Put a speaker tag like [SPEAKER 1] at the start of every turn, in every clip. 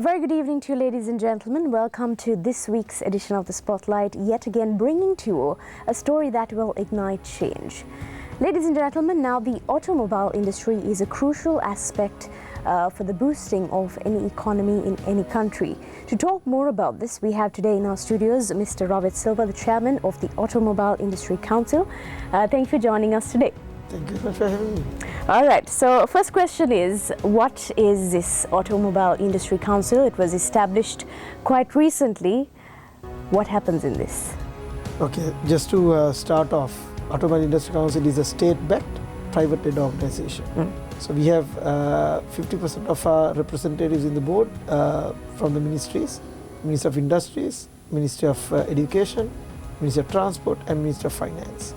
[SPEAKER 1] A very good evening to you, ladies and gentlemen. Welcome to this week's edition of the Spotlight, yet again bringing to you a story that will ignite change. Ladies and gentlemen, now the automobile industry is a crucial aspect for the boosting of any economy in any country. To talk more about this, we have today in our studios Mr. Ravith Silva, the chairman of the Automobile Industry Council. Thank you for joining us today.
[SPEAKER 2] Thank you for having me.
[SPEAKER 1] All right, so first question is, what is this Automobile Industry Council? It was established quite recently. What happens in this?
[SPEAKER 2] Okay, just to start off, Automobile Industry Council is a state-backed, private-led organization. So we have 50% of our representatives in the board from the ministries, Ministry of Industries, Ministry of Education, Ministry of Transport, and Ministry of Finance.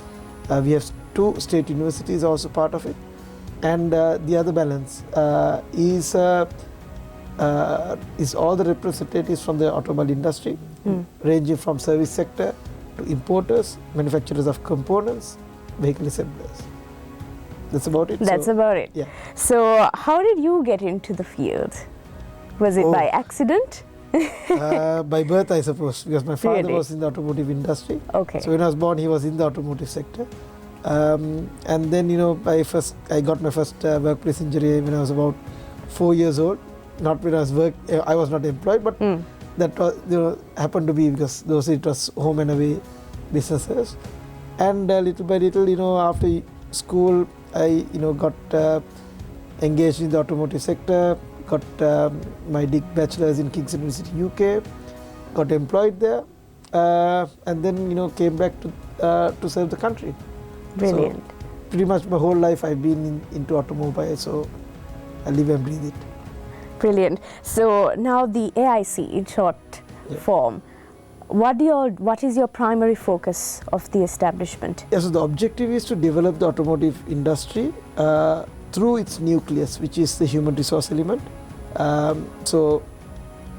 [SPEAKER 2] We have 2 state universities also part of it, and the other balance is all the representatives from the automobile industry, ranging from service sector to importers, manufacturers of components, vehicle assemblers. That's about it.
[SPEAKER 1] That's about it.
[SPEAKER 2] Yeah.
[SPEAKER 1] So how did you get into the field? Was it by accident?
[SPEAKER 2] By birth, I suppose, because my father
[SPEAKER 1] Really?
[SPEAKER 2] was in the automotive industry.
[SPEAKER 1] Okay.
[SPEAKER 2] So when I was born, he was in the automotive sector. And then, I got my first workplace injury when I was about 4 years old. Not when I was not employed, but that was, happened to be because those it was home and away businesses. And little by little, after school, I got engaged in the automotive sector. Got my bachelor's in King's University, UK. Got employed there, and then came back to serve the country.
[SPEAKER 1] Brilliant.
[SPEAKER 2] So pretty much my whole life I've been into automobile, so I live and breathe it.
[SPEAKER 1] Brilliant. So now the AIC in short form. What is your primary focus of the establishment?
[SPEAKER 2] Yeah, so the objective is to develop the automotive industry through its nucleus, which is the human resource element. So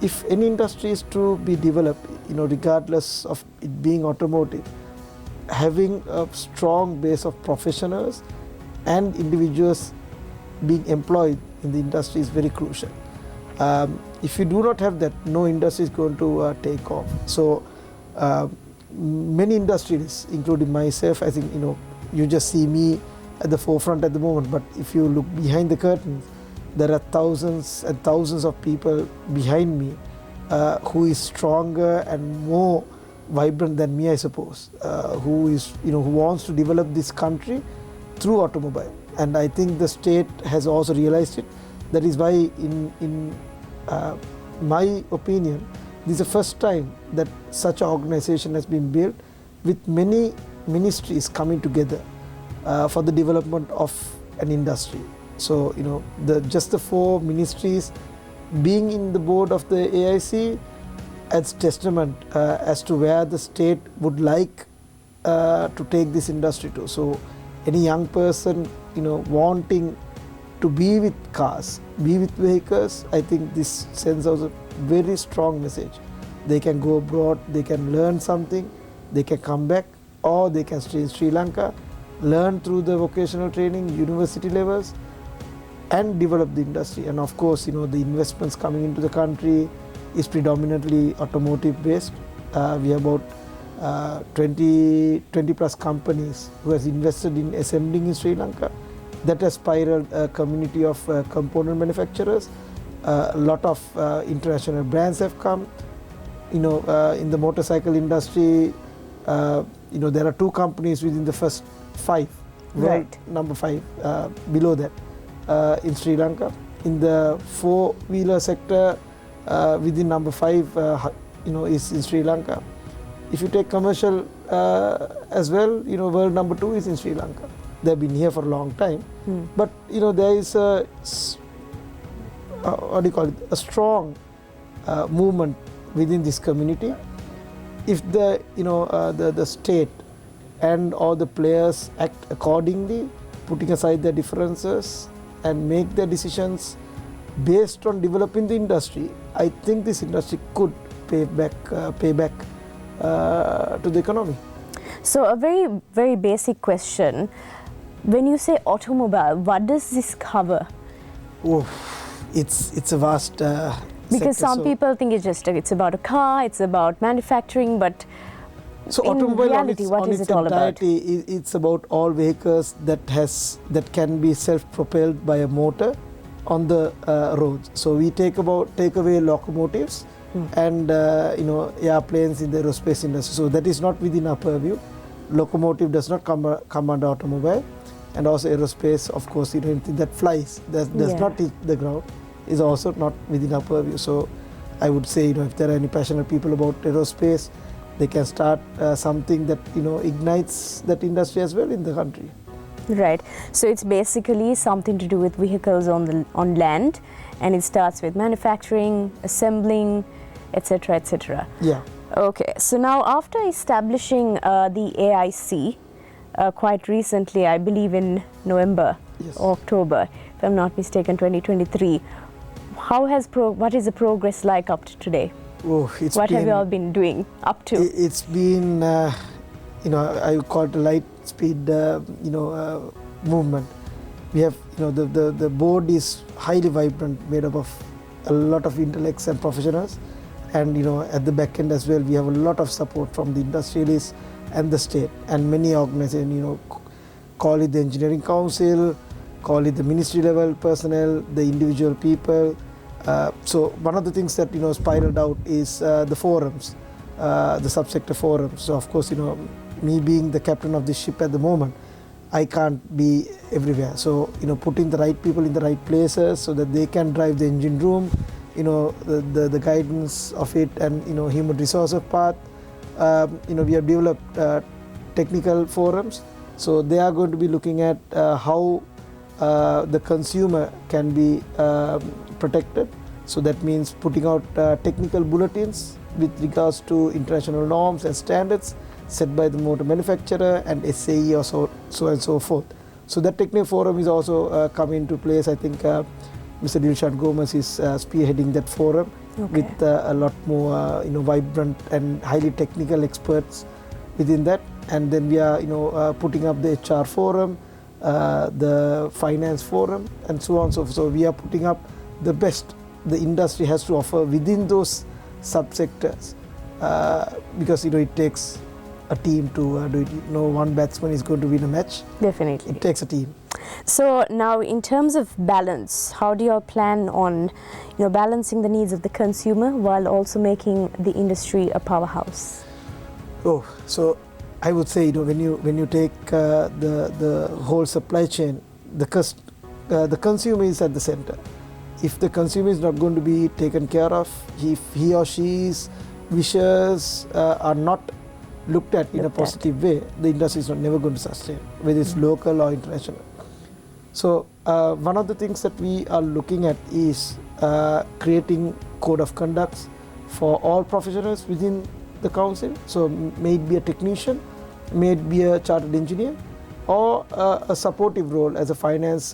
[SPEAKER 2] if any industry is to be developed, regardless of it being automotive, having a strong base of professionals and individuals being employed in the industry is very crucial. If you do not have that, no industry is going to take off. So many industries, including myself, I think you just see me at the forefront at the moment, but if you look behind the curtains, there are thousands and thousands of people behind me who is stronger and more vibrant than me, I suppose, who wants to develop this country through automobile. And I think the state has also realized it. That is why, in my opinion, this is the first time that such an organization has been built with many ministries coming together for the development of an industry. So, just the 4 ministries being in the board of the AIC adds testament as to where the state would like to take this industry to. So, any young person, wanting to be with cars, be with vehicles, I think this sends out a very strong message. They can go abroad, they can learn something, they can come back, or they can stay in Sri Lanka, learn through the vocational training, university levels, and develop the industry. And of course, the investments coming into the country is predominantly automotive based. We have about 20 plus companies who has invested in assembling in Sri Lanka. That has spiraled a community of component manufacturers. A lot of international brands have come. In the motorcycle industry, there are 2 companies within the first 5,
[SPEAKER 1] Right.
[SPEAKER 2] number 5 below that in Sri Lanka. In the 4-wheeler sector, within number 5, is in Sri Lanka. If you take commercial as well, world number 2 is in Sri Lanka. They've been here for a long time, but there is a a strong movement within this community. If the state and all the players act accordingly, putting aside their differences and make their decisions based on developing the industry, I think this industry could pay back to the economy.
[SPEAKER 1] So a very, very basic question. When you say automobile, what does this cover?
[SPEAKER 2] Oh, it's a vast
[SPEAKER 1] Because
[SPEAKER 2] sector.
[SPEAKER 1] some people think it's about a car, it's about manufacturing, but
[SPEAKER 2] So
[SPEAKER 1] in
[SPEAKER 2] automobile
[SPEAKER 1] reality, what is it all about?
[SPEAKER 2] It's about all vehicles that can be self-propelled by a motor on the roads. So we take away locomotives and airplanes in the aerospace industry. So that is not within our purview. Locomotive does not come under automobile, and also aerospace, of course, anything that flies that does not hit the ground is also not within our purview. So I would say, if there are any passionate people about aerospace, they can start something that ignites that industry as well in the country.
[SPEAKER 1] Right. So it's basically something to do with vehicles on land, and it starts with manufacturing, assembling, etc., etc.
[SPEAKER 2] Yeah.
[SPEAKER 1] Okay. So now, after establishing the AIC quite recently, I believe in November or October, if I'm not mistaken, 2023. What is the progress like up to today? What have you all been doing up to?
[SPEAKER 2] It's been, I would call it a light speed, movement. We have, the board is highly vibrant, made up of a lot of intellects and professionals, and at the back end as well, we have a lot of support from the industrialists and the state and many organizations. Call it the engineering council, call it the ministry level personnel, the individual people. So one of the things that spiraled out is the forums, the subsector forums. So of course, me being the captain of this ship at the moment, I can't be everywhere. So putting the right people in the right places so that they can drive the engine room, the guidance of it, and human resources part. We have developed technical forums. So they are going to be looking at how the consumer can be protected. So that means putting out technical bulletins with regards to international norms and standards set by the motor manufacturer and SAE or so and so forth. So that technical forum is also coming into place. I think Mr. Dilshad Gomez is spearheading that forum with a lot more vibrant and highly technical experts within that. And then we are putting up the HR forum, the finance forum, and so on. So we are putting up the best the industry has to offer within those subsectors, because it takes a team to do it. One batsman is going to win a match.
[SPEAKER 1] Definitely,
[SPEAKER 2] it takes a team.
[SPEAKER 1] So now, in terms of balance, how do you all plan on balancing the needs of the consumer while also making the industry a powerhouse?
[SPEAKER 2] So I would say, when you take the whole supply chain, the consumer is at the center. If the consumer is not going to be taken care of, if he or she's wishes are not looked at in a positive way, the industry is never going to sustain, whether it's local or international. So one of the things that we are looking at is creating code of conducts for all professionals within the council. So may it be a technician, may it be a chartered engineer, or a supportive role as a finance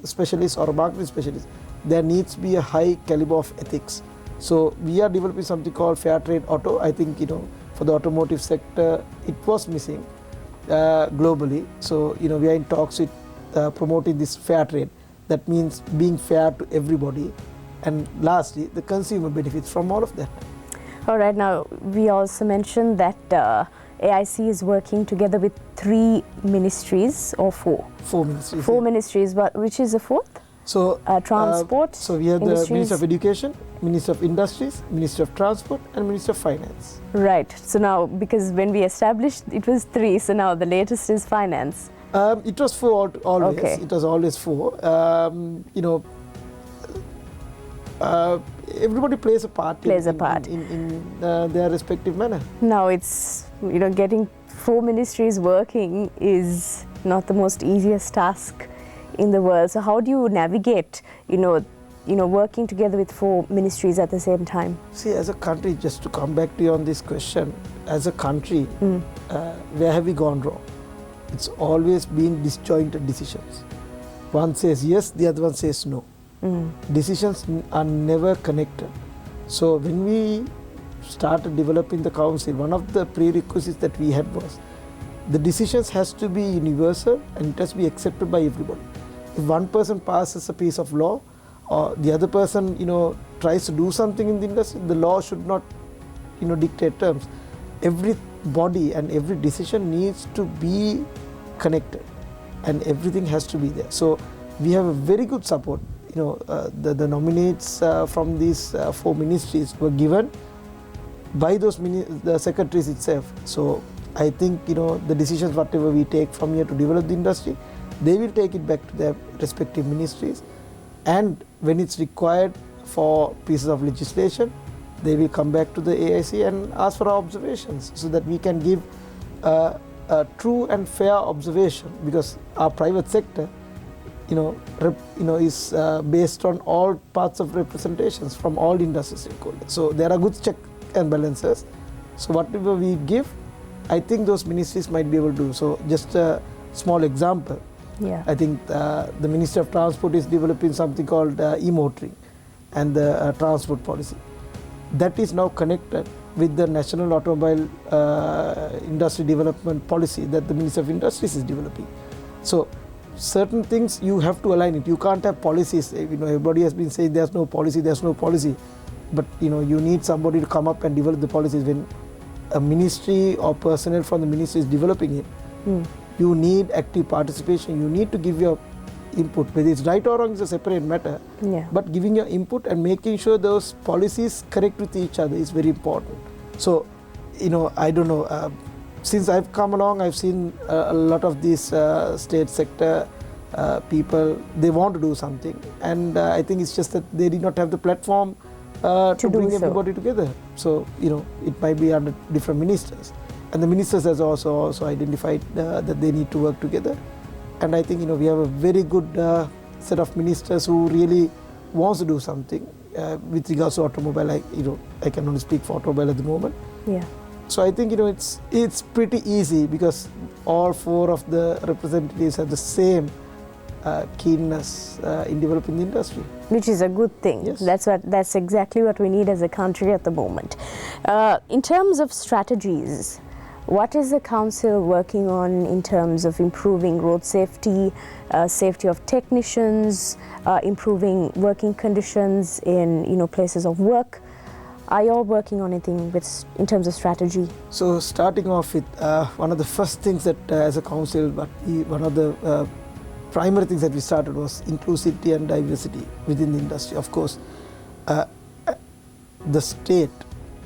[SPEAKER 2] specialist or a marketing specialist. There needs to be a high caliber of ethics. So we are developing something called Fair Trade Auto. I think for the automotive sector, it was missing globally. So we are in talks with promoting this fair trade. That means being fair to everybody, and lastly, the consumer benefits from all of that.
[SPEAKER 1] All right. Now we also mentioned that AIC is working together with 3 ministries or 4.
[SPEAKER 2] 4 ministries.
[SPEAKER 1] 4 ministries. But which is the 4th?
[SPEAKER 2] So
[SPEAKER 1] transport.
[SPEAKER 2] So we have the Ministry of Education, Ministry of Industries, Ministry of Transport, and Ministry of Finance. Right.
[SPEAKER 1] So now, because when we established, it was 3. So now the latest is finance.
[SPEAKER 2] It was 4 always.
[SPEAKER 1] Okay.
[SPEAKER 2] It was always 4. Everybody plays a part. In their respective manner.
[SPEAKER 1] Now it's getting 4 ministries working is not the most easiest task in the world. So how do you navigate, working together with 4 ministries at the same time?
[SPEAKER 2] See, as a country, just to come back to you on this question, as a country, where have we gone wrong? It's always been disjointed decisions. One says yes, the other one says no. Decisions are never connected. So when we started developing the council, one of the prerequisites that we had was the decisions has to be universal and it has to be accepted by everybody. If one person passes a piece of law, or the other person tries to do something in the industry, the law should not, dictate terms. Every body and every decision needs to be connected, and everything has to be there. So we have a very good support. The nominates from these 4 ministries were given by the secretaries itself. So I think the decisions whatever we take from here to develop the industry, they will take it back to their respective ministries, and when it's required for pieces of legislation, they will come back to the AIC and ask for our observations, so that we can give a true and fair observation, because our private sector is based on all parts of representations from all industry stakeholders. So there are good check and balances. So whatever we give, I think those ministries might be able to do. So just a small example.
[SPEAKER 1] Yeah.
[SPEAKER 2] I think the Ministry of Transport is developing something called e-motoring and the transport policy. That is now connected with the National Automobile Industry Development Policy that the Ministry of Industries is developing. So certain things you have to align it. You can't have policies. Everybody has been saying there's no policy, but you need somebody to come up and develop the policies. When a ministry or personnel from the ministry is developing it, you need active participation. You need to give your input. Whether it's right or wrong is a separate matter.
[SPEAKER 1] Yeah.
[SPEAKER 2] But giving your input and making sure those policies correct with each other is very important. So, I don't know. Since I've come along, I've seen a lot of these state sector people, they want to do something. And I think it's just that they did not have the platform to bring everybody together. So, it might be under different ministers. And the ministers has also identified that they need to work together. And I think, we have a very good set of ministers who really wants to do something with regards to automobile. I can only speak for automobile at the moment.
[SPEAKER 1] Yeah.
[SPEAKER 2] So I think it's pretty easy, because all 4 of the representatives have the same keenness in developing the industry,
[SPEAKER 1] which is a good thing.
[SPEAKER 2] Yes.
[SPEAKER 1] That's exactly what we need as a country at the moment. In terms of strategies, what is the council working on in terms of improving road safety, safety of technicians, improving working conditions in places of work? Are you all working on anything in terms of strategy? So
[SPEAKER 2] starting off with one of the first things that as a council, one of the primary things that we started was inclusivity and diversity within the industry. Of course, the state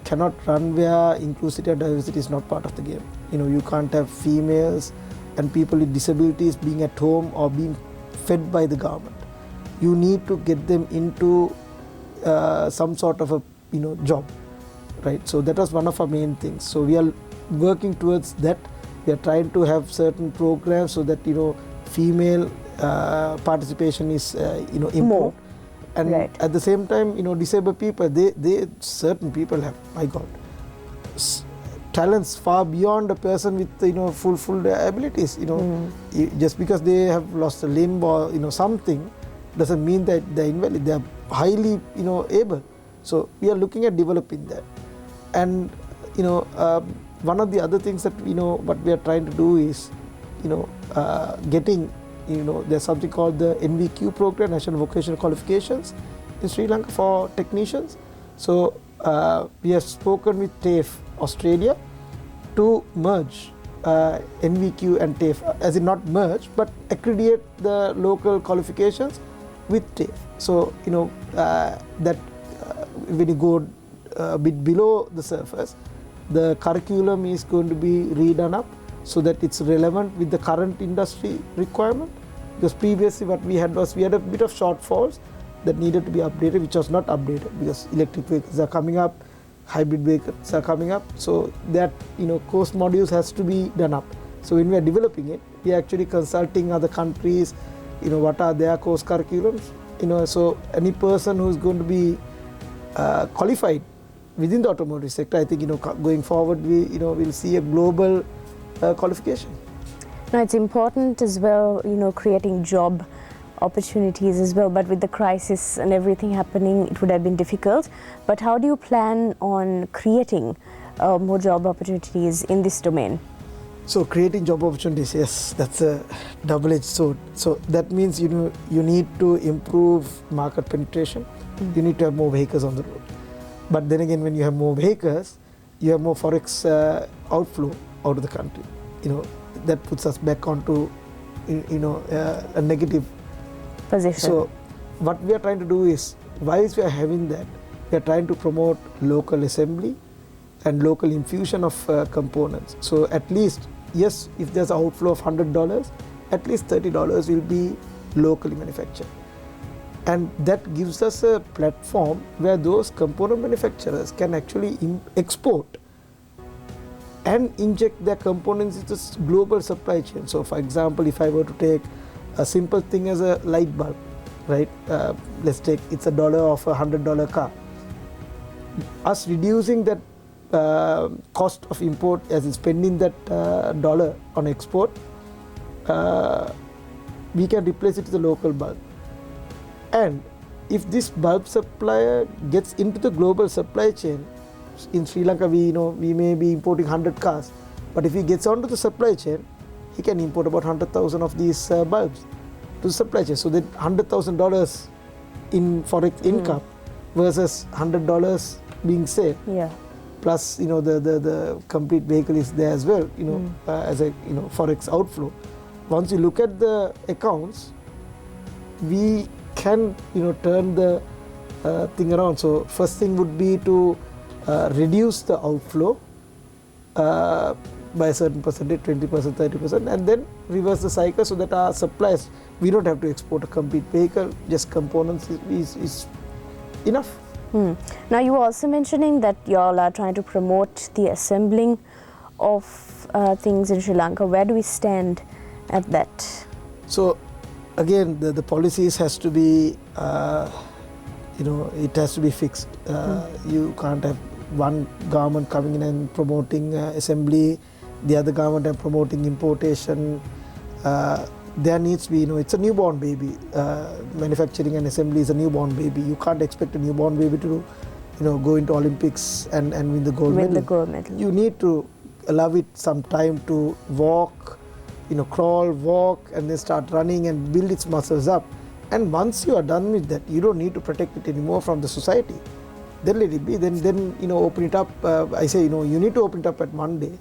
[SPEAKER 2] cannot run where inclusivity and diversity is not part of the game. You can't have females and people with disabilities being at home or being fed by the government. You need to get them into some sort of a job, right? So that was one of our main things. So we are working towards that. We are trying to have certain programs so that female participation is improved.
[SPEAKER 1] More.
[SPEAKER 2] And
[SPEAKER 1] right.
[SPEAKER 2] At the same time, disabled people, they certain people have, my God, talents far beyond a person with full abilities. Just because they have lost a limb or something doesn't mean that they're invalid. They are highly able. So we are looking at developing that. And one of the other things that what we are trying to do is getting there's something called the NVQ program, National Vocational Qualifications, in Sri Lanka for technicians. So we have spoken with TAFE Australia to merge NVQ and TAFE, as in not merge, but accredit the local qualifications with TAFE. So that when you go a bit below the surface, the curriculum is going to be redone up so that it's relevant with the current industry requirement. Because previously what we had was, we had a bit of shortfalls that needed to be updated, which was not updated because electric vehicles are coming up, hybrid vehicles are coming up. So that course modules has to be done up. So when we are developing it, we are actually consulting other countries, what are their course curriculums. So any person who is going to be qualified within the automotive sector, I think going forward we will see a global qualification.
[SPEAKER 1] Now it's important as well, creating job opportunities as well, but with the crisis and everything happening, it would have been difficult. But how do you plan on creating more job opportunities in this domain?
[SPEAKER 2] So creating job opportunities, yes, that's a double-edged sword. So that means you need to improve market penetration. You need to have more vehicles on the road. But then again, when you have more vehicles, you have more forex outflow out of the country. That puts us back onto a negative
[SPEAKER 1] position.
[SPEAKER 2] So what we are trying to do is, whilst we are having that, we are trying to promote local assembly and local infusion of components. So at least, yes, if there's an outflow of $100, at least $30 will be locally manufactured. And that gives us a platform where those component manufacturers can actually export and inject their components into this global supply chain. So for example, if I were to take a simple thing as a light bulb, right? Let's take it's $1 of a $100 car. Us reducing that cost of import as in spending that dollar on export, we can replace it with a local bulb. And if this bulb supplier gets into the global supply chain, in Sri Lanka we may be importing 100 cars, but if he gets onto the supply chain, he can import about 100,000 of these bulbs to the supply chain. So that $100,000 in forex income versus $100 being saved.
[SPEAKER 1] Yeah.
[SPEAKER 2] Plus, the complete vehicle is there as well, as a forex outflow. Once you look at the accounts, we can turn the thing around. So first thing would be to reduce the outflow by a certain percentage, 20%, 30%, and then reverse the cycle so that our supplies, we don't have to export a complete vehicle, just components is enough.
[SPEAKER 1] Now you were also mentioning that you all are trying to promote the assembling of things in Sri Lanka. Where do we stand at that?
[SPEAKER 2] So again, the policies has to be, it has to be fixed. You can't have one government coming in and promoting assembly, the other government and promoting importation. There needs to be, it's a newborn baby. Manufacturing and assembly is a newborn baby. You can't expect a newborn baby to, go into Olympics and win the gold medal.
[SPEAKER 1] Win the gold medal.
[SPEAKER 2] You need to allow it some time to walk, crawl, walk, and then start running and build its muscles up. And once you are done with that, you don't need to protect it anymore from the society. Then let it be. Then open it up. I say, you need to open it up at Monday.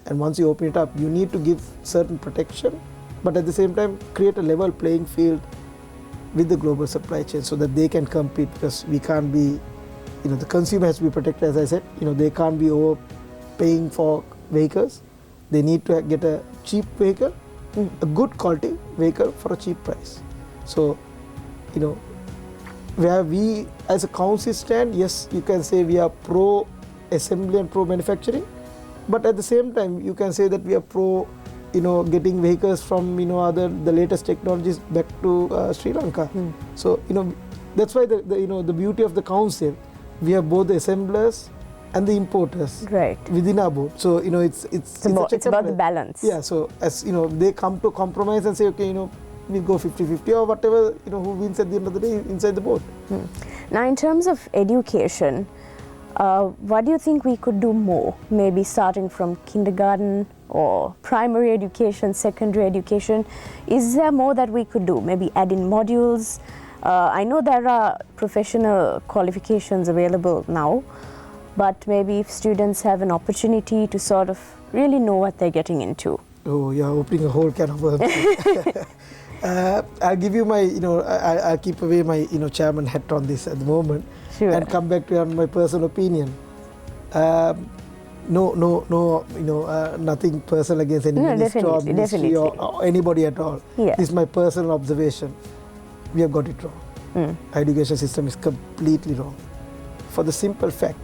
[SPEAKER 2] And once you open it up, you need to give certain protection, but at the same time create a level playing field with the global supply chain so that they can compete, because we can't be, the consumer has to be protected, as I said. They can't be overpaying for vehicles. They need to get a cheap vehicle, a good quality vehicle for a cheap price. So, where we as a council stand, yes, you can say we are pro assembly and pro manufacturing, but at the same time you can say that we are pro getting vehicles from the latest technologies back to Sri Lanka. So that's why the beauty of the council, we have both the assemblers and the importers within our board. So it's
[SPEAKER 1] about the balance.
[SPEAKER 2] Yeah. So as they come to compromise and say, okay, we go 50-50 or whatever, who wins at the end of the day inside the board.
[SPEAKER 1] Now, in terms of education, what do you think we could do more? Maybe starting from kindergarten or primary education, secondary education. Is there more that we could do? Maybe add in modules. I know there are professional qualifications available now, but maybe if students have an opportunity to sort of really know what they're getting into.
[SPEAKER 2] Oh, you're opening a whole can of worms. I'll give you my, I'll keep away my, chairman hat on this at the moment.
[SPEAKER 1] Sure.
[SPEAKER 2] And come back to my personal opinion. No, nothing personal against any minister or ministry or anybody at all.
[SPEAKER 1] Yeah.
[SPEAKER 2] This is my personal observation. We have got it wrong. Our education system is completely wrong. For the simple fact,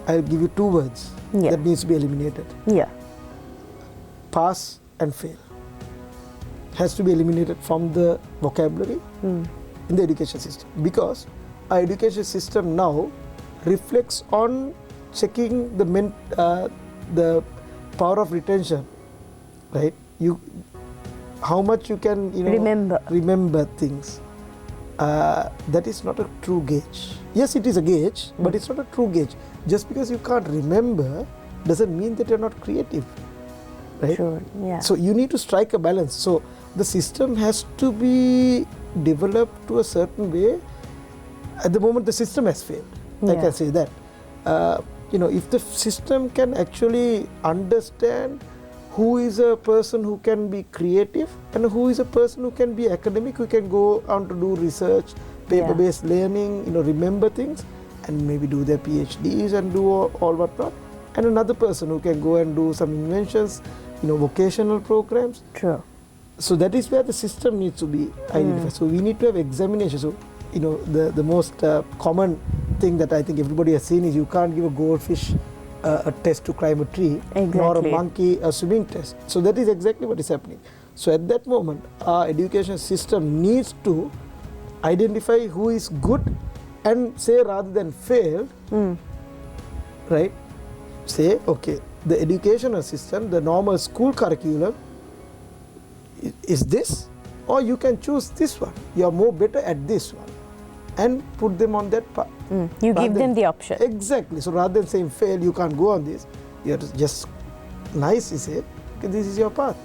[SPEAKER 2] I'll give you two words that needs to be eliminated.
[SPEAKER 1] Yeah.
[SPEAKER 2] Pass and fail. Has to be eliminated from the vocabulary in the education system, because our education system now reflects on checking the power of retention, right? How much you can remember things. That is not a true gauge. Yes, it is a gauge, but it's not a true gauge. Just because you can't remember doesn't mean that you're not creative, right?
[SPEAKER 1] Sure. Yeah.
[SPEAKER 2] So you need to strike a balance. So the system has to be developed to a certain way at the moment the system has failed. I can say that. If the system can actually understand who is a person who can be creative and who is a person who can be academic, who can go on to do research, paper-based learning, remember things, and maybe do their PhDs and do all whatnot, and another person who can go and do some inventions, vocational programs.
[SPEAKER 1] True.
[SPEAKER 2] So that is where the system needs to be identified. So we need to have examination. So the most common thing that I think everybody has seen is you can't give a goldfish a test to climb a tree, nor a monkey a swimming test. So that is exactly what is happening. So at that moment, our education system needs to identify who is good and say, rather than failed, right? Say, okay, the educational system, the normal school curriculum is this, or you can choose this one. You are more better at this one, and put them on that path.
[SPEAKER 1] You give them the option.
[SPEAKER 2] Exactly. So rather than saying fail, you can't go on this, you have to just nicely say, okay, this is your path.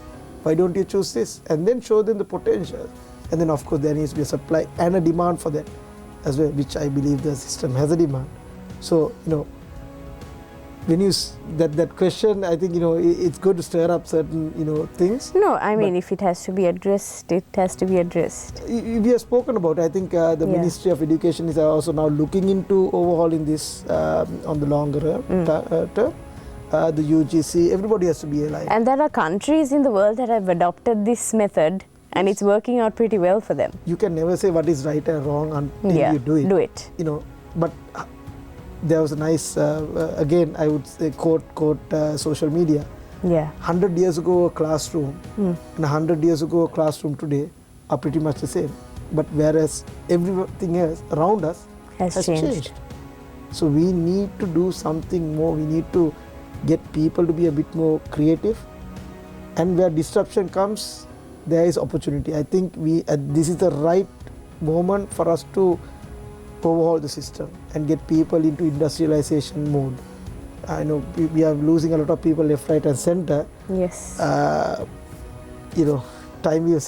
[SPEAKER 2] Why don't you choose this? And then show them the potential. And then of course there needs to be a supply and a demand for that as well, which I believe the system has a demand. So, when you that question, I think it's good to stir up certain things.
[SPEAKER 1] No, I mean, if it has to be addressed, it has to be addressed.
[SPEAKER 2] We have spoken about. I think the Ministry of Education is also now looking into overhauling this on the longer term. The UGC, everybody has to be aligned.
[SPEAKER 1] And there are countries in the world that have adopted this method, and it's working out pretty well for them.
[SPEAKER 2] You can never say what is right and wrong until you do it. But there was a nice, again, I would say, quote, social media. 100 years ago, a classroom, and 100 years ago, a classroom today are pretty much the same. But whereas everything else around us has changed. So we need to do something more. We need to get people to be a bit more creative. And where disruption comes, there is opportunity. I think this is the right moment for us to overhaul the system and get people into industrialization mode. I know we are losing a lot of people left, right and center.
[SPEAKER 1] Yes.
[SPEAKER 2] Time will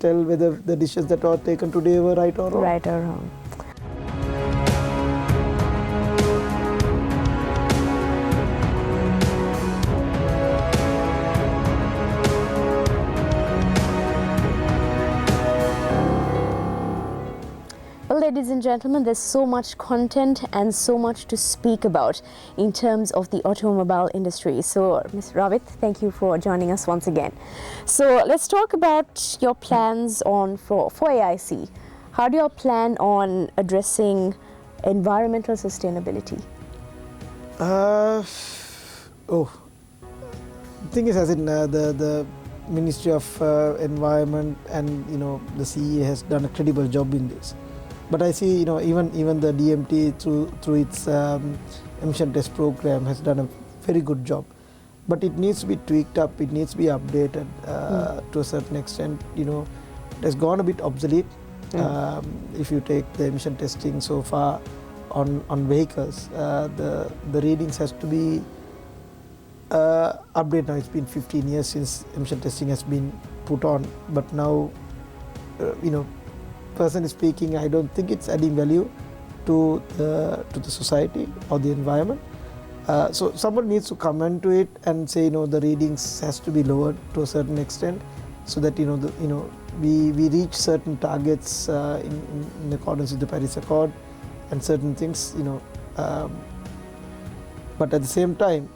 [SPEAKER 2] tell whether the decisions that were taken today were right or wrong.
[SPEAKER 1] Right or wrong. Well, ladies and gentlemen, there's so much content and so much to speak about in terms of the automobile industry. So, Ms. Ravith, thank you for joining us once again. So, let's talk about your plans for AIC. How do you plan on addressing environmental sustainability?
[SPEAKER 2] The thing is, as in the Ministry of Environment and the CEA has done a credible job in this. But I see, even the DMT through its emission test program has done a very good job. But it needs to be tweaked up. It needs to be updated to a certain extent. It has gone a bit obsolete. If you take the emission testing so far on vehicles, the readings has to be updated. Now it's been 15 years since emission testing has been put on. But now, personally speaking, I don't think it's adding value to the society or the environment. So someone needs to come into it and say, the readings has to be lowered to a certain extent, so that we reach certain targets in accordance with the Paris Accord and certain things. But at the same time,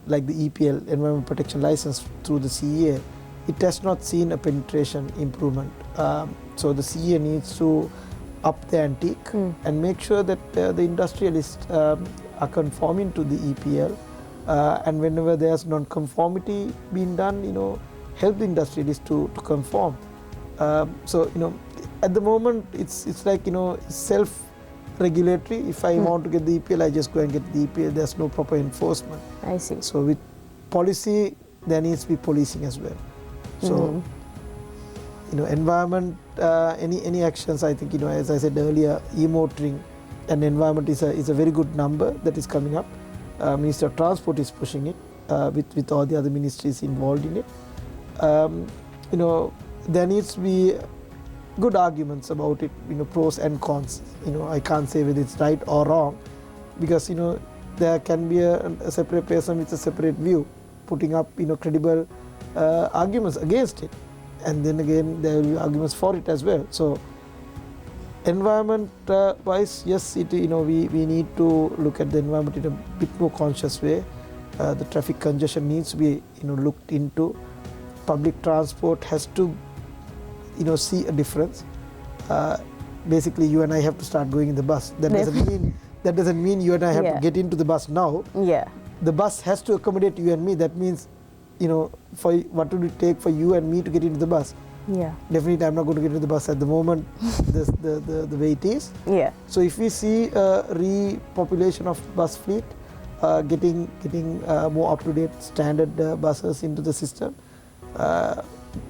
[SPEAKER 2] like the EPL, Environment Protection License, through the CEA, it has not seen a penetration improvement. So the CEA needs to up the antique and make sure that the industrialists are conforming to the EPL, and whenever there's non-conformity being done, help the industrialists to conform. So at the moment it's like self-regulatory. If I want to get the EPL, I just go and get the EPL. There's no proper enforcement.
[SPEAKER 1] I see.
[SPEAKER 2] So with policy, there needs to be policing as well. So environment, any actions, I think, as I said earlier, e-motoring and environment is a very good number that is coming up. Ministry of Transport is pushing it with all the other ministries involved in it. There needs to be good arguments about it, pros and cons. I can't say whether it's right or wrong, because there can be a separate person with a separate view putting up credible arguments against it, and then again there will be arguments for it as well. So environment wise, yes, we need to look at the environment in a bit more conscious way. The traffic congestion needs to be looked into. Public transport has to see a difference. Basically you and I have to start going in the bus. That doesn't mean you and I have to get into the bus now. The bus has to accommodate you and me. That means for what would it take for you and me to get into the bus? Definitely I'm not going to get into the bus at the moment. the way it is. So if we see a repopulation of bus fleet, getting more up-to-date standard buses into the system,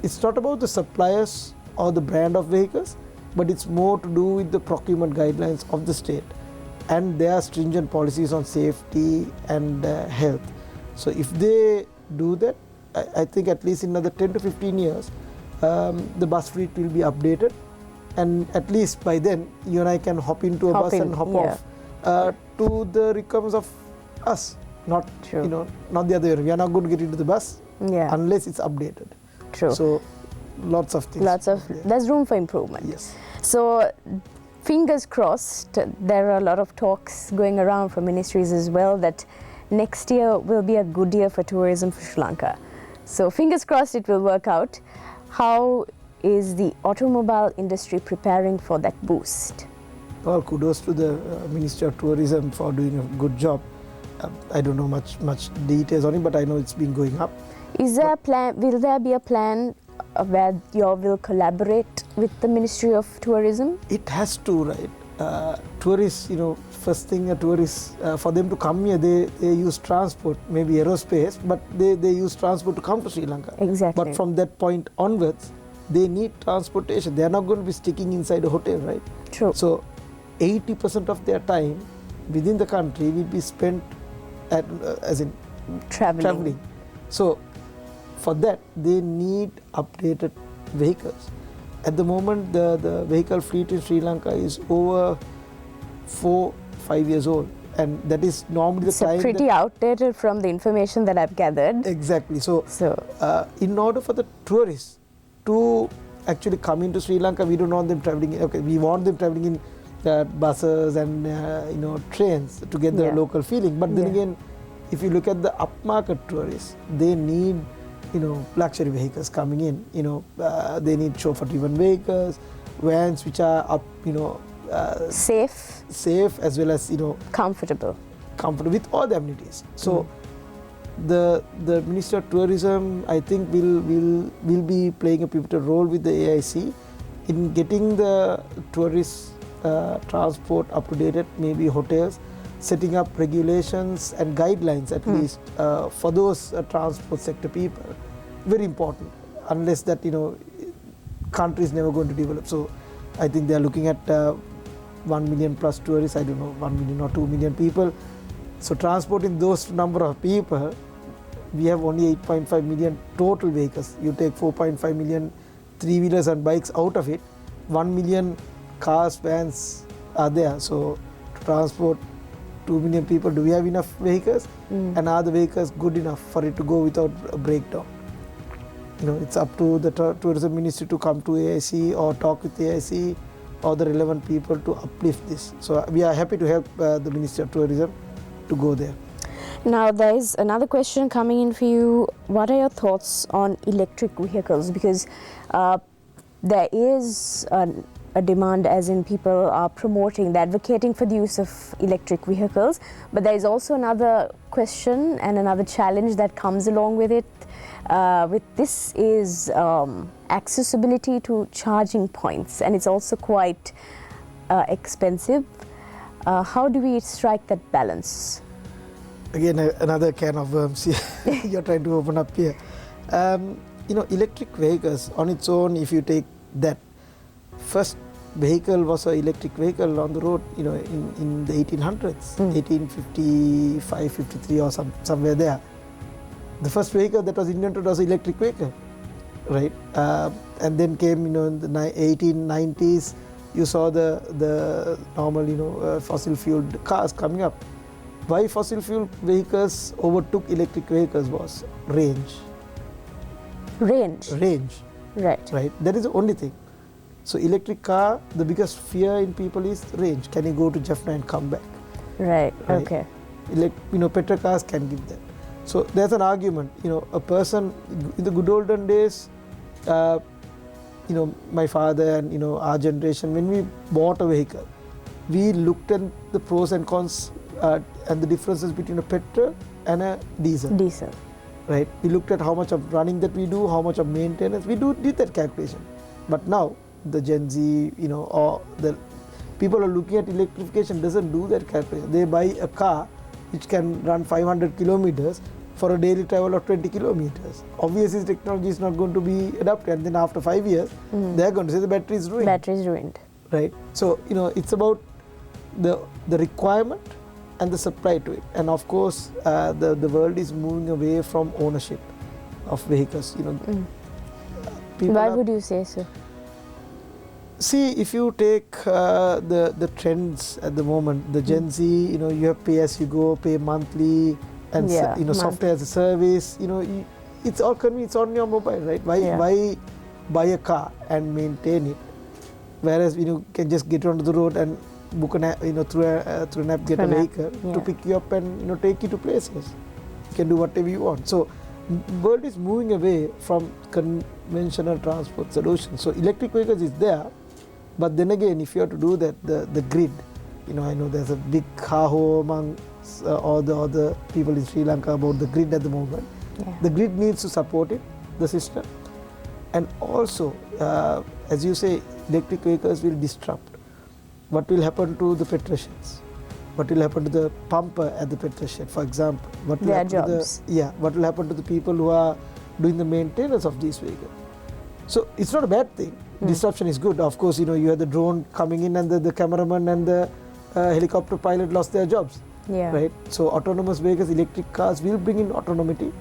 [SPEAKER 2] it's not about the suppliers or the brand of vehicles, but it's more to do with the procurement guidelines of the state and their stringent policies on safety and health. So if they do that, I think at least in another 10 to 15 years, the bus fleet will be updated, and at least by then you and I can hop into a bus and hop off to the requirements of us, not not the other way. We are not going to get into the bus unless it's updated. So lots of things.
[SPEAKER 1] There's room for improvement.
[SPEAKER 2] Yes.
[SPEAKER 1] So fingers crossed. There are a lot of talks going around from ministries as well that next year will be a good year for tourism for Sri Lanka. So fingers crossed it will work out. How is the automobile industry preparing for that boost?
[SPEAKER 2] Well, kudos to the Ministry of Tourism for doing a good job. I don't know much details on it, but I know it's been going up.
[SPEAKER 1] Is there a plan? Will there be a plan where you will collaborate with the Ministry of Tourism?
[SPEAKER 2] It has to, right? Tourists, first thing a tourist, for them to come here, they use transport, maybe aerospace, but they use transport to come to Sri Lanka.
[SPEAKER 1] Exactly.
[SPEAKER 2] But from that point onwards, they need transportation. They are not going to be sticking inside a hotel, right?
[SPEAKER 1] True.
[SPEAKER 2] So 80% of their time within the country will be spent as in traveling. So for that, they need updated vehicles. At the moment, the vehicle fleet in Sri Lanka is over 4-5 years old, and that is normally the time.
[SPEAKER 1] It's pretty outdated from the information that I've gathered.
[SPEAKER 2] Exactly. So in order for the tourists to actually come into Sri Lanka, we don't want them traveling. Okay, we want them traveling in buses and trains to get the local feeling. But then again, if you look at the upmarket tourists, they need luxury vehicles coming in. They need chauffeur-driven vehicles, vans which are up, safe as well as comfortable with all the amenities. So the Ministry of Tourism, I think, will be playing a pivotal role with the AIC in getting the tourist transport up to date, maybe hotels, setting up regulations and guidelines at least for those transport sector people. Very important. Unless that country is never going to develop. So I think they are looking at 1 million plus tourists. I don't know, 1 million or 2 million people. So transporting those number of people, we have only 8.5 million total vehicles. You take 4.5 million three-wheelers and bikes out of it, 1 million cars, vans are there. So to transport 2 million people, do we have enough vehicles? And are the vehicles good enough for it to go without a breakdown? It's up to the Tourism Ministry to come to AIC or talk with AIC or the relevant people to uplift this. So we are happy to help the Ministry of Tourism to go there.
[SPEAKER 1] Now there is another question coming in for you. What are your thoughts on electric vehicles? Because there is a demand, as in people are promoting, advocating for the use of electric vehicles, but there is also another question and another challenge that comes along with it. With this is accessibility to charging points, and it's also quite expensive. How do we strike that balance?
[SPEAKER 2] Again, another can of worms you're trying to open up here. Electric vehicles on its own, if you take that, first vehicle was an electric vehicle on the road, in the 1800s, 1855, 53 or somewhere there. The first vehicle that was invented was an electric vehicle. right? And then came, in the 1890s, you saw the normal, fossil fueled cars coming up. Why fossil fuel vehicles overtook electric vehicles was range.
[SPEAKER 1] Range.
[SPEAKER 2] Right. That is the only thing. So electric car, the biggest fear in people is range. Can you go to Jaffna and come back?
[SPEAKER 1] Right. Okay.
[SPEAKER 2] Petrol cars can give that. So there's an argument. A person in the good olden days, my father and our generation, when we bought a vehicle, we looked at the pros and cons and the differences between a petrol and a diesel. Right. We looked at how much of running that we do, how much of maintenance. We did that calculation. But now the Gen Z, or the people are looking at electrification doesn't do that calculation. They buy a car which can run 500 kilometers for a daily travel of 20 kilometers. Obviously, the technology is not going to be adapted. And then after 5 years, they're going to say the battery is ruined.
[SPEAKER 1] Battery is ruined.
[SPEAKER 2] Right. So, it's about the requirement and the supply to it. And of course, the world is moving away from ownership of vehicles.
[SPEAKER 1] Why would you say so?
[SPEAKER 2] See, if you take the trends at the moment, the Gen Z, you have pay as you go, pay monthly, and software as a service. It's all convenient. It's on your mobile, right? Why buy a car and maintain it, whereas you can just get onto the road and book an app, through an app, get a vehicle to pick you up and take you to places. You can do whatever you want. So, the world is moving away from conventional transport solutions. So, electric vehicles is there, but then again, if you have to do that, the grid, I know there's a big ha-ho among all the other people in Sri Lanka about the grid at the moment.
[SPEAKER 1] Yeah.
[SPEAKER 2] The grid needs to support it, the system, and also, as you say, electric vehicles will disrupt. What will happen to the petrol sheds? What will happen to the pumper at the petrol shed, for example? What will what will happen to the people who are doing the maintenance of these vehicles? So it's not a bad thing. Disruption is good. Of course, you had the drone coming in and the cameraman and the helicopter pilot lost their jobs.
[SPEAKER 1] Yeah.
[SPEAKER 2] Right. So autonomous vehicles, electric cars will bring in autonomy.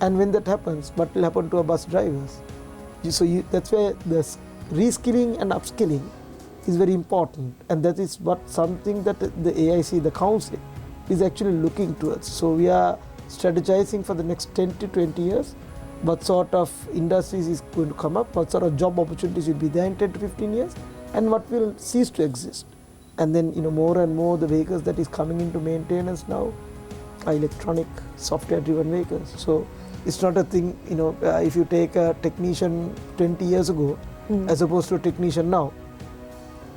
[SPEAKER 2] And when that happens, what will happen to our bus drivers? So that's where the reskilling and upskilling is very important, and that is something that the AIC, the council, is actually looking towards. So we are strategizing for the next 10 to 20 years, what sort of industries is going to come up, what sort of job opportunities will be there in 10 to 15 years, and what will cease to exist. And then more and more the vehicles that is coming into maintenance now are electronic, software-driven vehicles. So it's not a thing, if you take a technician 20 years ago as opposed to a technician now,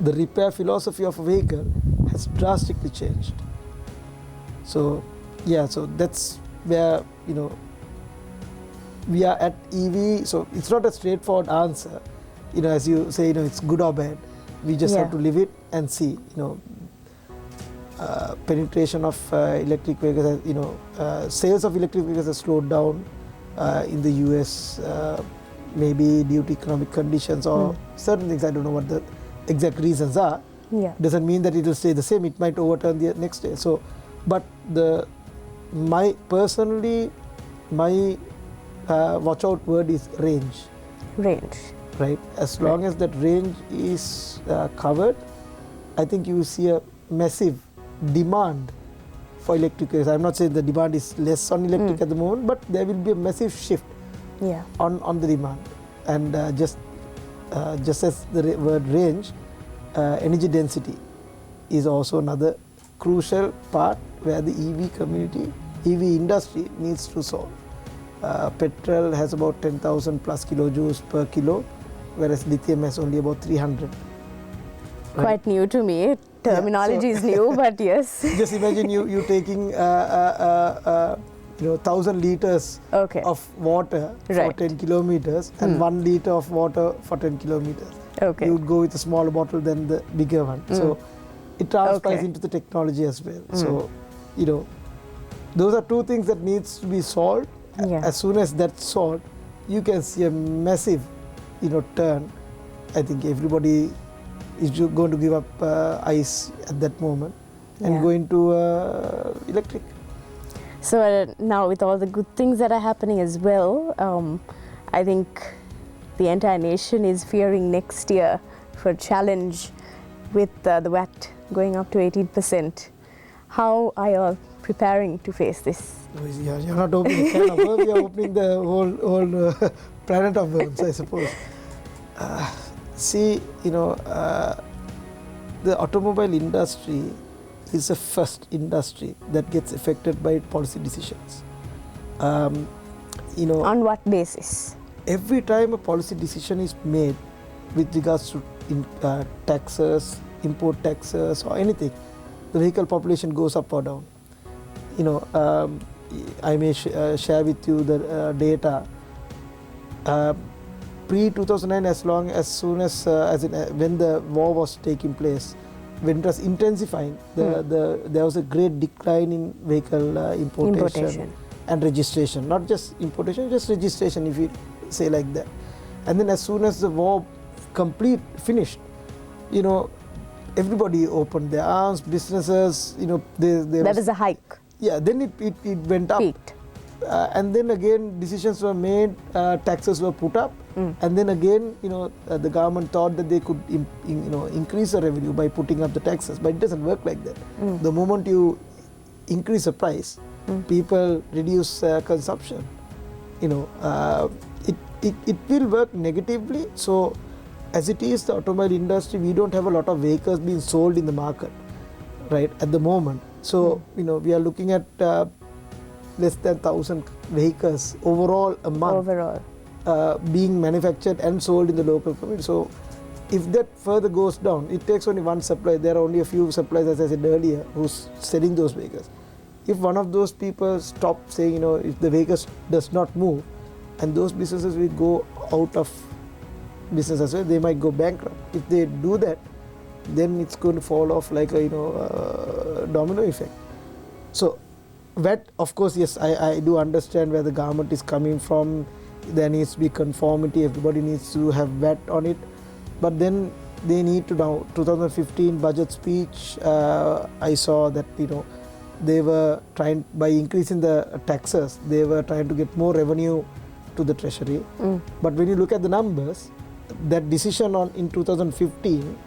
[SPEAKER 2] the repair philosophy of a vehicle has drastically changed. So, so that's where, we are at EV. So it's not a straightforward answer, as you say, it's good or bad. We just have to live it and see, penetration of electric vehicles, sales of electric vehicles have slowed down in the US, maybe due to economic conditions or certain things. I don't know what the exact reasons are. Doesn't mean that it will stay the same. It might overturn the next day. So, but my watch out word is range. Right. As long as that range is covered, I think you will see a massive demand for electric vehicles. I'm not saying the demand is less on electric at the moment, but there will be a massive shift on the demand. And just as the word range, energy density is also another crucial part where the EV industry needs to solve. Petrol has about 10,000 plus kilojoules per kilo, whereas lithium has only about 300. Right?
[SPEAKER 1] Quite new to me. Terminology is new, but yes.
[SPEAKER 2] Just imagine you taking 1,000 liters of water for 10 kilometers and 1 liter of water for 10 kilometers. You would go with a smaller bottle than the bigger one. So it transfers into the technology as well. So, those are two things that needs to be solved. As soon as that's solved, you can see a massive, turn. I think everybody is going to give up ICE at that moment and go into electric.
[SPEAKER 1] So now with all the good things that are happening as well, I think the entire nation is fearing next year for a challenge with the VAT going up to 18%. How are you preparing to face this?
[SPEAKER 2] You're not opening a can of worms, you're opening the whole planet of worms, I suppose. See, the automobile industry is the first industry that gets affected by policy decisions.
[SPEAKER 1] On what basis?
[SPEAKER 2] Every time a policy decision is made with regards to taxes, import taxes or anything, the vehicle population goes up or down. I may share with you the data. Pre-2009, as soon as when the war was taking place, when it was intensifying, there was a great decline in vehicle importation and registration. Not just importation, just registration, if you say like that. And then as soon as the war finished, everybody opened their arms, businesses, there
[SPEAKER 1] was a hike.
[SPEAKER 2] Yeah, then it went up.
[SPEAKER 1] Peaked.
[SPEAKER 2] And then again decisions were made, taxes were put up, and then again the government thought that they could increase the revenue by putting up the taxes, but it doesn't work like that. The moment you increase the price, people reduce consumption. It will work negatively. So as it is, the automobile industry, we don't have a lot of vehicles being sold in the market right at the moment. So we are looking at less than 1,000 vehicles overall a month being manufactured and sold in the local community. So if that further goes down, it takes only one supplier. There are only a few suppliers, as I said earlier, who's selling those vehicles. If one of those people stop saying, if the vehicles does not move, and those businesses will go out of business as well, they might go bankrupt. If they do that, then it's going to fall off like a domino effect. So VAT, of course, yes, I do understand where the government is coming from. There needs to be conformity, everybody needs to have VAT on it. But then they need to now, 2015 budget speech, I saw that they were trying, by increasing the taxes, they were trying to get more revenue to the treasury. But when you look at the numbers, that decision in 2015,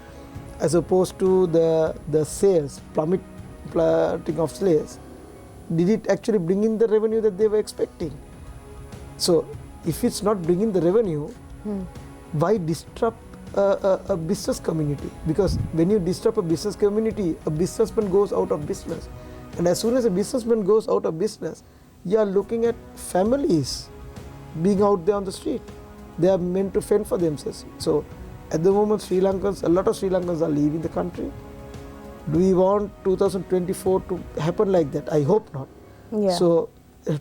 [SPEAKER 2] as opposed to the sales, plummeting of sales, did it actually bring in the revenue that they were expecting? So if it's not bringing the revenue, why disrupt a business community? Because when you disrupt a business community, a businessman goes out of business. And as soon as a businessman goes out of business, you are looking at families being out there on the street. They are meant to fend for themselves. So at the moment, a lot of Sri Lankans are leaving the country. Do we want 2024 to happen like that? I hope not.
[SPEAKER 1] Yeah.
[SPEAKER 2] So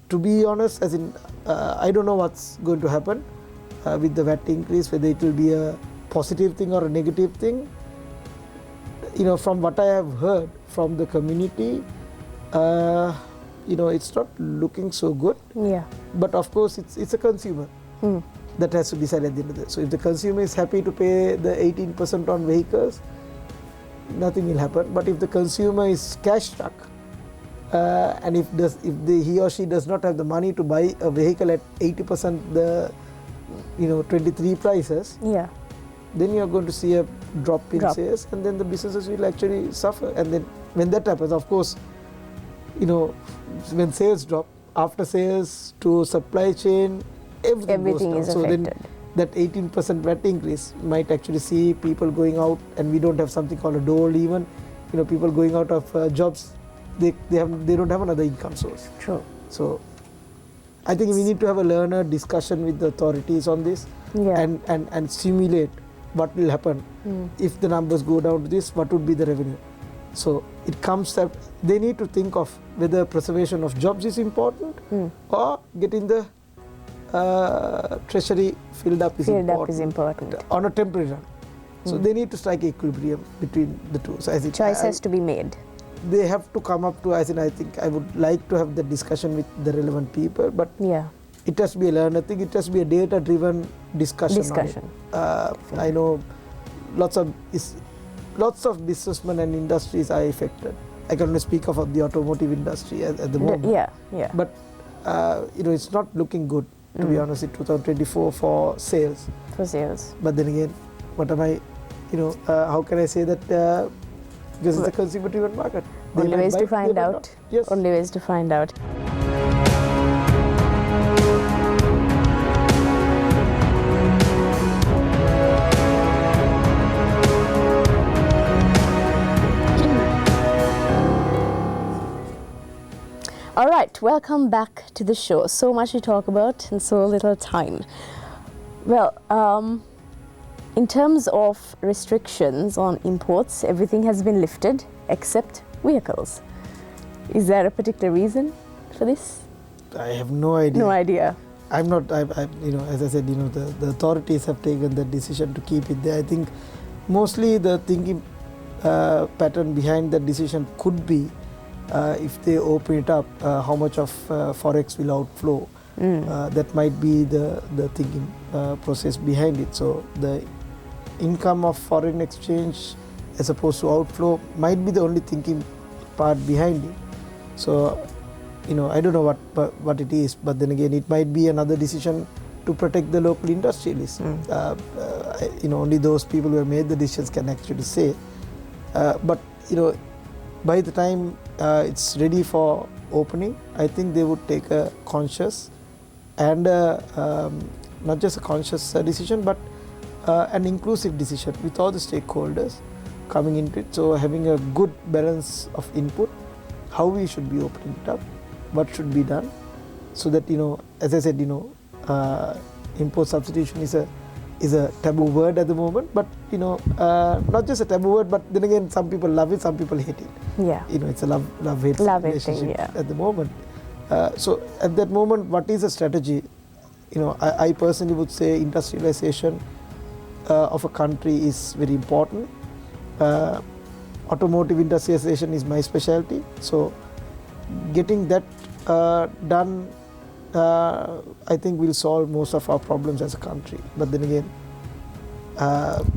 [SPEAKER 2] to be honest, I don't know what's going to happen with the VAT increase, whether it will be a positive thing or a negative thing. From what I have heard from the community, it's not looking so good.
[SPEAKER 1] Yeah.
[SPEAKER 2] But of course, it's a consumer that has to decide at the end of the day. So if the consumer is happy to pay the 18% on vehicles, nothing will happen. But if the consumer is cash struck, and if he or she does not have the money to buy a vehicle at 80% the 23 prices, then you are going to see a drop in sales, and then the businesses will actually suffer. And then when that happens, of course, when sales drop, after sales to supply chain, everything goes down. So then that 18% VAT increase might actually see people going out, and we don't have something called a dole even. People going out of jobs, they don't have another income source.
[SPEAKER 1] True.
[SPEAKER 2] So I think we need to have a learner discussion with the authorities on this, and simulate what will happen if the numbers go down to this, what would be the revenue. So it comes that they need to think of whether preservation of jobs is important or getting the treasury filled up is important on a temporary run. So they need to strike equilibrium between the two. So
[SPEAKER 1] choice has to be made.
[SPEAKER 2] They have to come up to, I think I would like to have the discussion with the relevant people, but it has to be a learner thing. It has to be a data-driven discussion. I know lots of businessmen and industries are affected. I can only speak of the automotive industry at the moment.
[SPEAKER 1] Yeah.
[SPEAKER 2] But it's not looking good. to be honest, in 2024 for sales.
[SPEAKER 1] For sales.
[SPEAKER 2] But then again, what am I, how can I say that because it's a consumer-driven market.
[SPEAKER 1] Only ways to find out.
[SPEAKER 2] Yes.
[SPEAKER 1] Only ways to find out. All right, welcome back to the show. So much to talk about and so little time. Well, in terms of restrictions on imports, everything has been lifted except vehicles. Is there a particular reason for this?
[SPEAKER 2] I have no idea.
[SPEAKER 1] No idea.
[SPEAKER 2] I'm not, as I said, the authorities have taken the decision to keep it there. I think mostly the thinking pattern behind that decision could be if they open it up, how much of forex will outflow. That might be the thinking process behind it. So the income of foreign exchange as opposed to outflow might be the only thinking part behind it. So I don't know what it is, but then again it might be another decision to protect the local industrialists. Only those people who have made the decisions can actually say. But by the time it's ready for opening, I think they would take a conscious and not just a conscious decision, but an inclusive decision with all the stakeholders coming into it. So having a good balance of input, how we should be opening it up, what should be done, so that as I said, import substitution is a taboo word at the moment, but not just a taboo word, but then again some people love it, some people hate it.
[SPEAKER 1] Yeah.
[SPEAKER 2] It's a love-hate relationship at the moment. So at that moment, what is a strategy? I personally would say industrialization of a country is very important. Automotive industrialization is my specialty. So getting that done, I think will solve most of our problems as a country. But then again,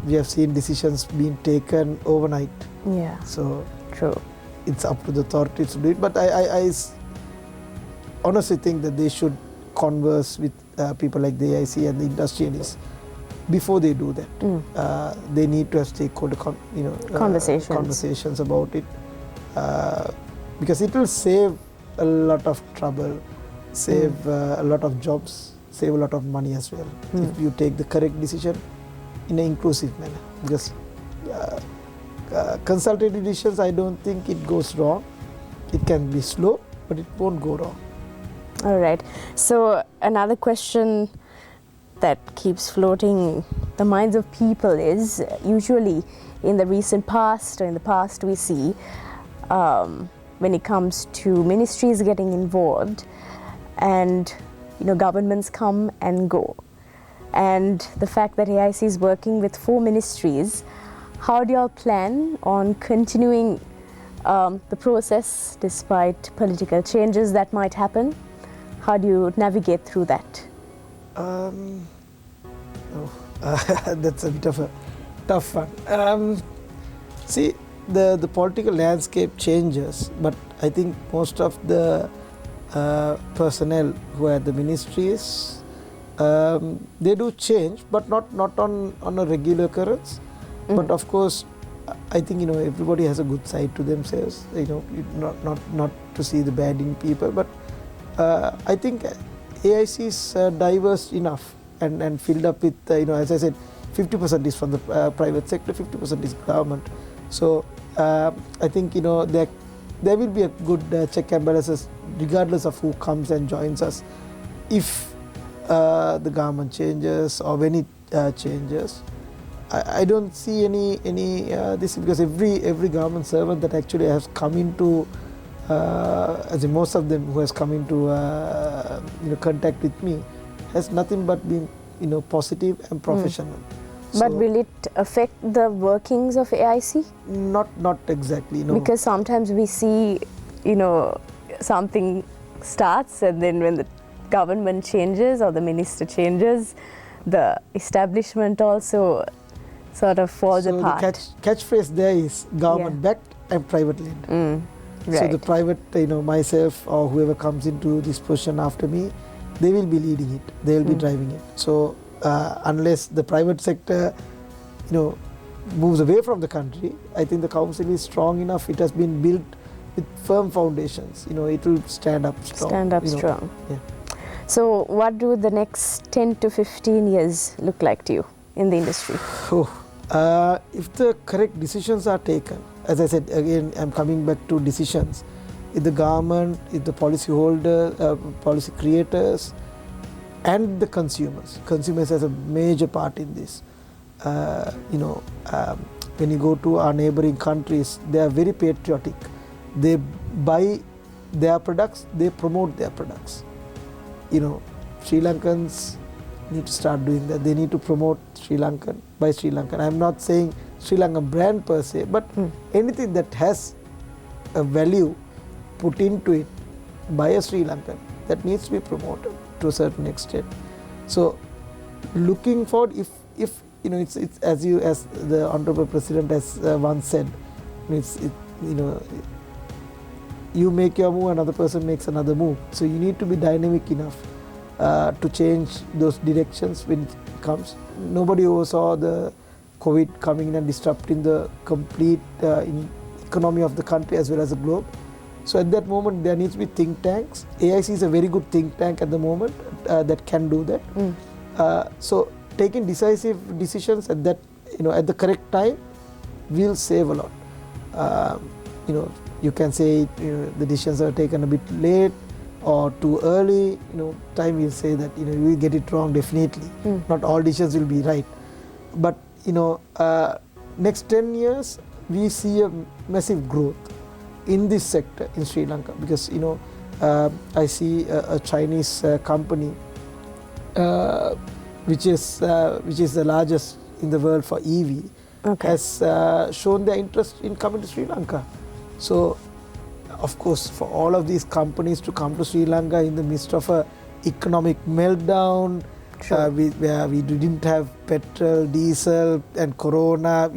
[SPEAKER 2] we have seen decisions being taken overnight.
[SPEAKER 1] Yeah.
[SPEAKER 2] So
[SPEAKER 1] true.
[SPEAKER 2] It's up to the authorities to do it. But I honestly think that they should converse with people like the AIC and the industrialists before they do that. They need to have stakeholder conversations about it, because it will save a lot of trouble, save a lot of jobs, save a lot of money as well, if you take the correct decision in an inclusive manner. Because consultative decisions, I don't think it goes wrong. It can be slow, but it won't go wrong.
[SPEAKER 1] All right. So another question that keeps floating the minds of people is, usually in the recent past or in the past we see when it comes to ministries getting involved and governments come and go, and the fact that AIC is working with 4 ministries, how do you all plan on continuing the process despite political changes that might happen? How do you navigate through that?
[SPEAKER 2] That's a bit of a tough one. See, the political landscape changes, but I think most of the personnel who are at the ministries, they do change, but not on a regular occurrence. But of course, I think everybody has a good side to themselves. Not to see the bad in people, but I think AIC is diverse enough and filled up with as I said, 50% is from the private sector, 50% is government. So I think there will be a good check and balances regardless of who comes and joins us. If the government changes or when it changes, I don't see any this, because every government servant that actually has come into as in most of them who has come into contact with me has nothing but been positive and professional.
[SPEAKER 1] But will it affect the workings of AIC?
[SPEAKER 2] Not exactly, no.
[SPEAKER 1] Because sometimes we see something starts, and then when the government changes or the minister changes, the establishment also sort of falls apart.
[SPEAKER 2] The catchphrase there is government backed and private led.
[SPEAKER 1] Right.
[SPEAKER 2] So the private, myself or whoever comes into this position after me, they will be leading it, they will be driving it. So unless the private sector, moves away from the country, I think the council is strong enough. It has been built with firm foundations. It will stand up strong.
[SPEAKER 1] Stand up strong.
[SPEAKER 2] Yeah.
[SPEAKER 1] So what do the next 10 to 15 years look like to you in the industry?
[SPEAKER 2] If the correct decisions are taken, as I said, again, I'm coming back to decisions. If the government, if the policy holder, policy creators, and the consumers has a major part in this. When you go to our neighboring countries, they are very patriotic. They buy their products, they promote their products. Sri Lankans need to start doing that. They need to promote Sri Lankan, by Sri Lankan. I'm not saying Sri Lankan brand per se, but anything that has a value put into it by a Sri Lankan, that needs to be promoted to a certain extent. So looking forward, if it's as the Honorable President has once said, you make your move, another person makes another move. So you need to be dynamic enough to change those directions when it comes. Nobody oversaw the COVID coming in and disrupting the complete economy of the country as well as the globe. So at that moment, there needs to be think tanks. AIC is a very good think tank at the moment that can do that. So taking decisive decisions at that, at the correct time, will save a lot. You can say the decisions are taken a bit late or too early. Time will say that you will get it wrong definitely. Not all decisions will be right, but next 10 years we see a massive growth in this sector in Sri Lanka, because I see a Chinese company which is the largest in the world for EV, has shown their interest in coming to Sri Lanka. So of course, for all of these companies to come to Sri Lanka in the midst of a economic meltdown, where we didn't have petrol, diesel and corona,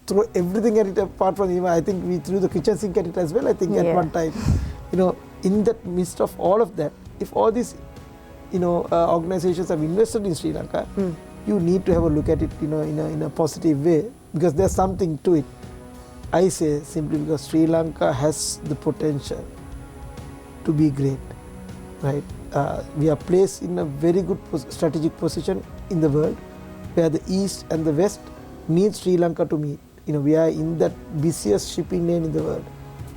[SPEAKER 2] throw everything at it apart from, I think we threw the kitchen sink at it as well, I think at one time. In that midst of all of that, if all these organizations have invested in Sri Lanka, you need to have a look at it in a positive way, because there's something to it. I say simply because Sri Lanka has the potential to be great, right? We are placed in a very good strategic position in the world, where the East and the West need Sri Lanka to meet. We are in that busiest shipping lane in the world.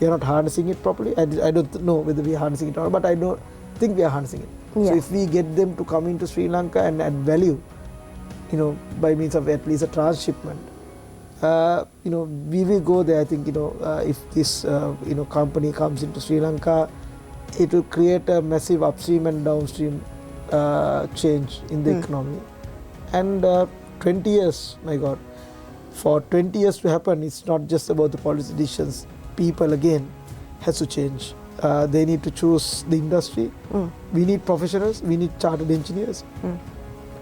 [SPEAKER 2] We are not harnessing it properly. I don't know whether we are harnessing it or not, but I don't think we are harnessing it. So if we get them to come into Sri Lanka and add value, by means of at least a transshipment, we will go there. I think if this company comes into Sri Lanka, it will create a massive upstream and downstream change in the economy. And 20 years, my God, for 20 years to happen, it's not just about the policy decisions. People again has to change. They need to choose the industry. We need professionals. We need chartered engineers.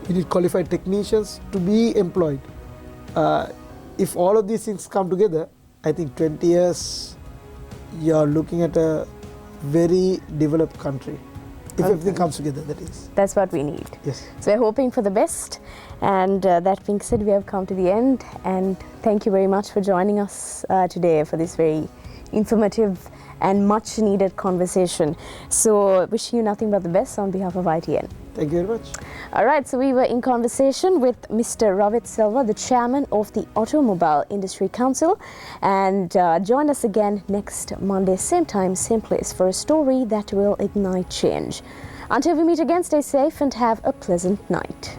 [SPEAKER 2] We need qualified technicians to be employed. If all of these things come together, I think 20 years, you're looking at a very developed country. If everything comes together, that is.
[SPEAKER 1] That's what we need.
[SPEAKER 2] Yes.
[SPEAKER 1] So we're hoping for the best. And that being said, we have come to the end. And thank you very much for joining us today for this very informative and much needed conversation. So wishing you nothing but the best on behalf of ITN.
[SPEAKER 2] Thank you very much.
[SPEAKER 1] All right, so we were in conversation with Mr. Ravith Silva, the chairman of the Automobile Industry Council, and join us again next Monday, same time, same place, for a story that will ignite change. Until we meet again, stay safe and have a pleasant night.